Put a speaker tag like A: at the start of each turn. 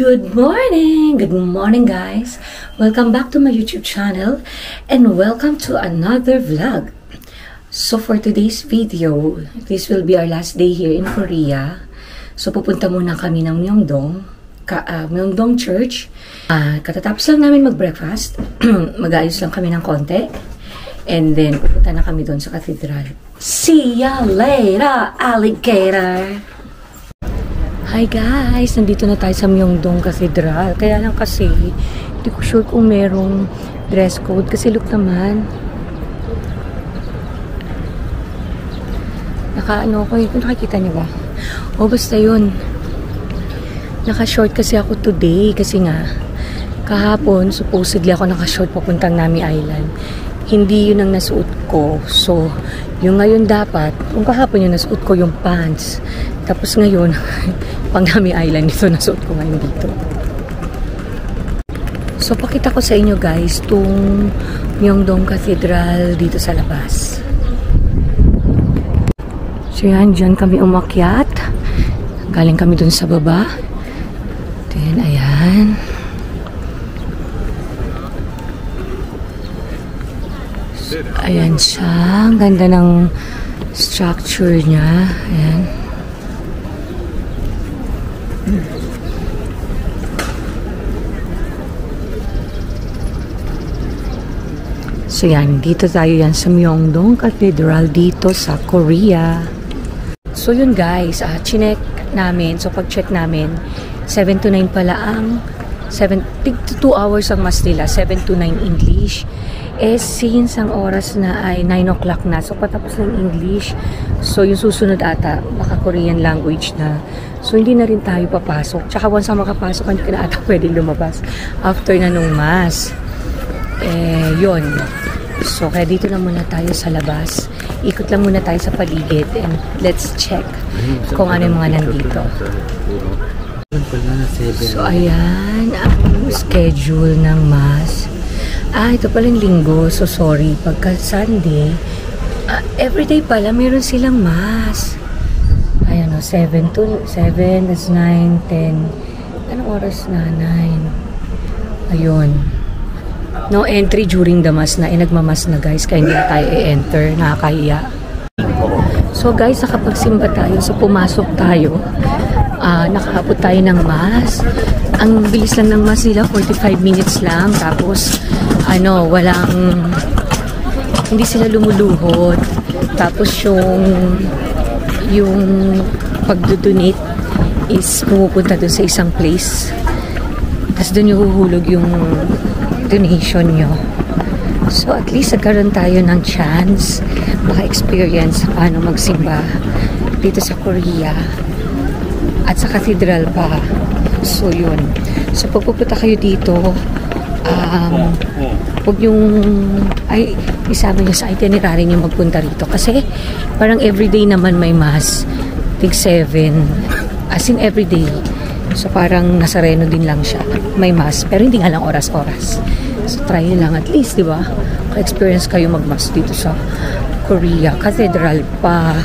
A: Good morning! Good morning guys! Welcome back to my YouTube channel and welcome to another vlog. So for today's video, this will be our last day here in Korea. So pupunta muna kami ng Myeongdong Church. Katatapos lang namin mag-breakfast. Mag-ayos lang kami ng konti. And then pupunta na kami doon sa cathedral. See ya later, alligator! Hi guys! Nandito na tayo sa Myeongdong Cathedral. Kaya lang kasi, hindi ko sure kung merong dress code. Kasi look naman. Naka-ano ko yun. Nakikita niyo ba? O basta yun. Naka-short kasi ako today. Kasi nga, kahapon, supposedly ako naka-short papuntang Nami Island. Hindi yun ang nasuot ko. So, yung ngayon dapat, kung kahapon yung nasuot ko yung pants. Tapos ngayon, pang Nami Island, ito nasuot ko ngayon dito. So, pakita ko sa inyo guys, itong Myeongdong Cathedral dito sa labas. So, yan, dyan kami umakyat. Galing kami dun sa baba. Then, ayan. So, ayan siya. Ang ganda ng structure niya. Ayan. So yan, dito tayo yan sa Myeongdong Cathedral dito sa Korea. So yun guys, chinek namin. So pag-check namin, 7 to 9 pala ang 2 hours ang mas nila, 7 to 9 English. Eh since ang oras na ay 9 o'clock na, so patapos ng English. So yung susunod ata, baka Korean language na. So hindi na rin tayo papasok. Tsaka once na makapasok, hindi ka na ata pwedeng lumabas after na nung mass. Yun. So, kaya dito na muna tayo sa labas. Ikot lang muna tayo sa paligid and let's check kung ano yung mga nandito. So, ayan ang schedule ng mass. Ito pala yung linggo. So, sorry. Pagka Sunday, everyday pala meron silang mass. Ayan o, 7 to 7, that's 9, 10. Anong oras na? 9. Ayun. No entry during the mass na. Nagmamas na guys, kaya hindi na tayo i-enter. Nakakahiya. So guys, nakapagsimba tayo. So pumasok tayo. Nakaabot tayo ng mass. Ang bilis lang ng mass nila, 45 minutes lang. Tapos, walang, hindi sila lumuluhod. Tapos yung pagdodonate is pumupunta doon sa isang place. Tapos doon yung huhulog yung donation nyo. So at least nagkaroon tayo ng chance maka-experience paano magsimba dito sa Korea at sa cathedral pa. So yun. So pag pupunta kayo dito, huwag yung isama nyo sa itinerary nyo magpunta rito kasi parang everyday naman may mass. Tig 7 as in everyday. So parang nasa Reno din lang siya. May mass, pero hindi nga lang oras-oras. So try nyo lang at least, di ba? Ka-experience kayo mag-mass dito sa Korea. Cathedral pa.